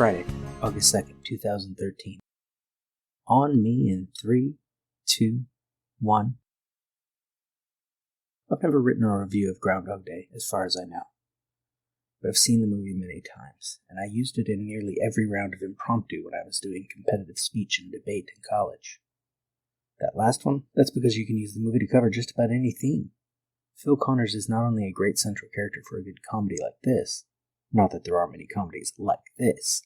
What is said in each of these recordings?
Friday, August 2nd, 2013. On me in 3, 2, 1. I've never written a review of Groundhog Day, as far as I know. But I've seen the movie many times, and I used it in nearly every round of impromptu when I was doing competitive speech and debate in college. That last one, that's because you can use the movie to cover just about any theme. Phil Connors is not only a great central character for a good comedy like this, not that there are many comedies like this,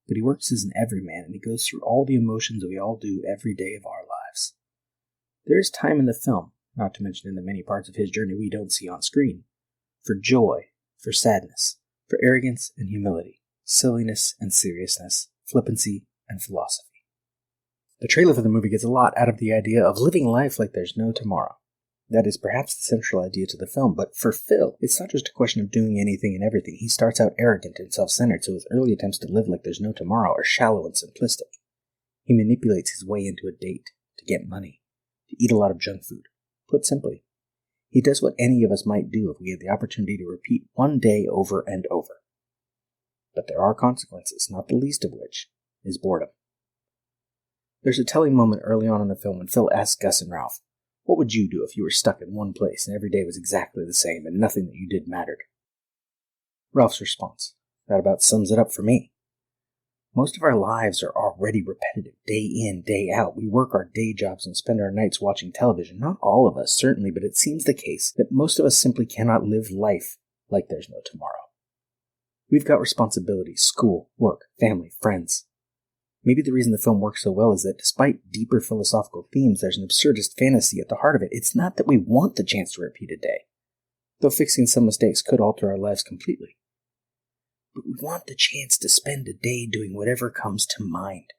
but he works as an everyman and he goes through all the emotions we all do every day of our lives. There is time in the film, not to mention in the many parts of his journey we don't see on screen, for joy, for sadness, for arrogance and humility, silliness and seriousness, flippancy and philosophy. The trailer for the movie gets a lot out of the idea of living life like there's no tomorrow. That is perhaps the central idea to the film, but for Phil, it's not just a question of doing anything and everything. He starts out arrogant and self-centered, so his early attempts to live like there's no tomorrow are shallow and simplistic. He manipulates his way into a date, to get money, to eat a lot of junk food. Put simply, he does what any of us might do if we had the opportunity to repeat one day over and over. But there are consequences, not the least of which is boredom. There's a telling moment early on in the film when Phil asks Gus and Ralph, "What would you do if you were stuck in one place and every day was exactly the same and nothing that you did mattered?" Ralph's response, "That about sums it up for me. Most of our lives are already repetitive, day in, day out. We work our day jobs and spend our nights watching television. Not all of us, certainly, but it seems the case that most of us simply cannot live life like there's no tomorrow. We've got responsibilities, school, work, family, friends. Maybe the reason the film works so well is that despite deeper philosophical themes, there's an absurdist fantasy at the heart of it. It's not that we want the chance to repeat a day, though fixing some mistakes could alter our lives completely. But we want the chance to spend a day doing whatever comes to mind.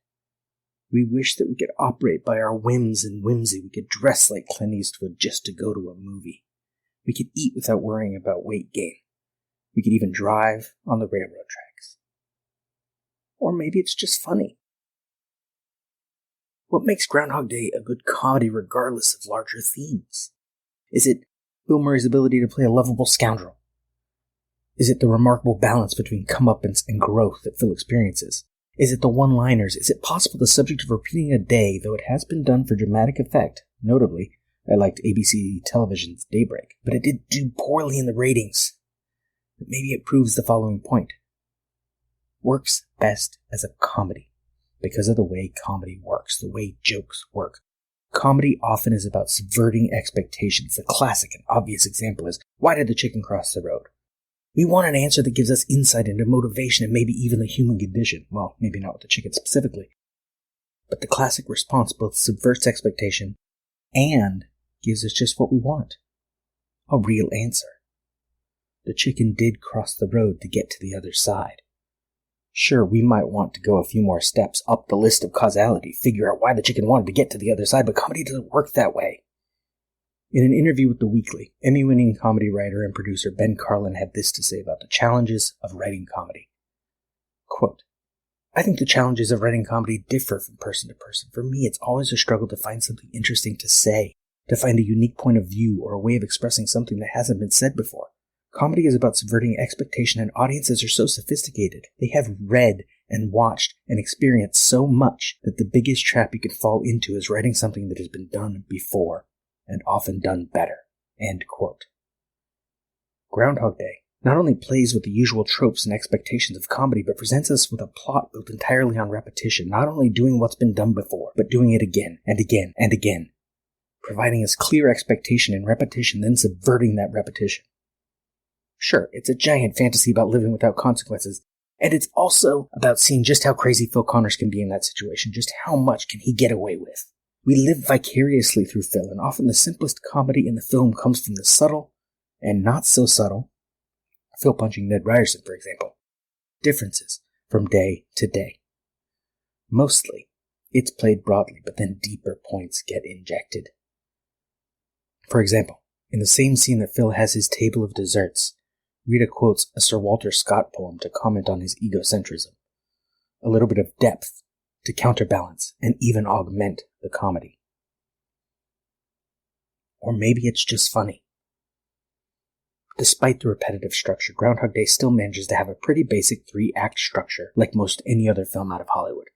We wish that we could operate by our whims and whimsy. We could dress like Clint Eastwood just to go to a movie. We could eat without worrying about weight gain. We could even drive on the railroad tracks. Or maybe it's just funny. What makes Groundhog Day a good comedy regardless of larger themes? Is it Bill Murray's ability to play a lovable scoundrel? Is it the remarkable balance between comeuppance and growth that Phil experiences? Is it the one-liners? Is it possible the subject of repeating a day, though it has been done for dramatic effect? Notably, I liked ABC Television's Daybreak, but it did do poorly in the ratings. But maybe it proves the following point. Works best as a comedy. Because of the way comedy works, the way jokes work. Comedy often is about subverting expectations. The classic and obvious example is, why did the chicken cross the road? We want an answer that gives us insight into motivation and maybe even the human condition. Well, maybe not with the chicken specifically. But the classic response both subverts expectation and gives us just what we want. A real answer. The chicken did cross the road to get to the other side. Sure, we might want to go a few more steps up the list of causality, figure out why the chicken wanted to get to the other side, but comedy doesn't work that way. In an interview with The Weekly, Emmy-winning comedy writer and producer Ben Carlin had this to say about the challenges of writing comedy. Quote, "I think the challenges of writing comedy differ from person to person. For me, it's always a struggle to find something interesting to say, to find a unique point of view or a way of expressing something that hasn't been said before. Comedy is about subverting expectation, and audiences are so sophisticated. They have read and watched and experienced so much that the biggest trap you can fall into is writing something that has been done before, and often done better." End quote. Groundhog Day not only plays with the usual tropes and expectations of comedy, but presents us with a plot built entirely on repetition, not only doing what's been done before, but doing it again and again and again, providing us clear expectation and repetition, then subverting that repetition. Sure, it's a giant fantasy about living without consequences, and it's also about seeing just how crazy Phil Connors can be in that situation, just how much can he get away with. We live vicariously through Phil, and often the simplest comedy in the film comes from the subtle, and not so subtle, Phil punching Ned Ryerson, for example, differences from day to day. Mostly, it's played broadly, but then deeper points get injected. For example, in the same scene that Phil has his table of desserts, Rita quotes a Sir Walter Scott poem to comment on his egocentrism. A little bit of depth to counterbalance and even augment the comedy. Or maybe it's just funny. Despite the repetitive structure, Groundhog Day still manages to have a pretty basic 3-act structure like most any other film out of Hollywood.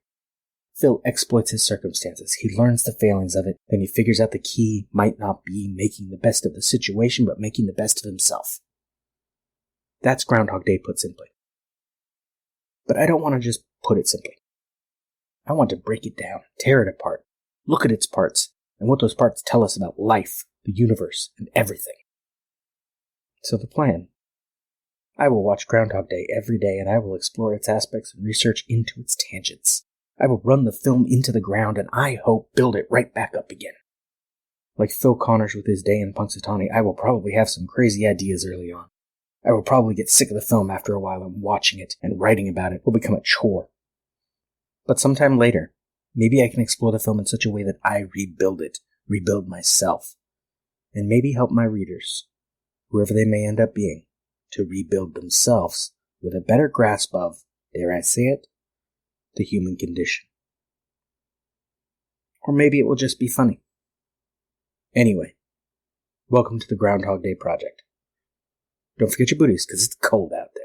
Phil exploits his circumstances, he learns the failings of it, then he figures out the key might not be making the best of the situation, but making the best of himself. That's Groundhog Day put simply. But I don't want to just put it simply. I want to break it down, tear it apart, look at its parts, and what those parts tell us about life, the universe, and everything. So the plan. I will watch Groundhog Day every day, and I will explore its aspects and research into its tangents. I will run the film into the ground, and I hope build it right back up again. Like Phil Connors with his day in Punxsutawney, I will probably have some crazy ideas early on. I will probably get sick of the film after a while, and watching it and writing about it will become a chore. But sometime later, maybe I can explore the film in such a way that I rebuild it, rebuild myself, and maybe help my readers, whoever they may end up being, to rebuild themselves with a better grasp of, dare I say it, the human condition. Or maybe it will just be funny. Anyway, welcome to the Groundhog Day Project. Don't forget your booties, because it's cold out there.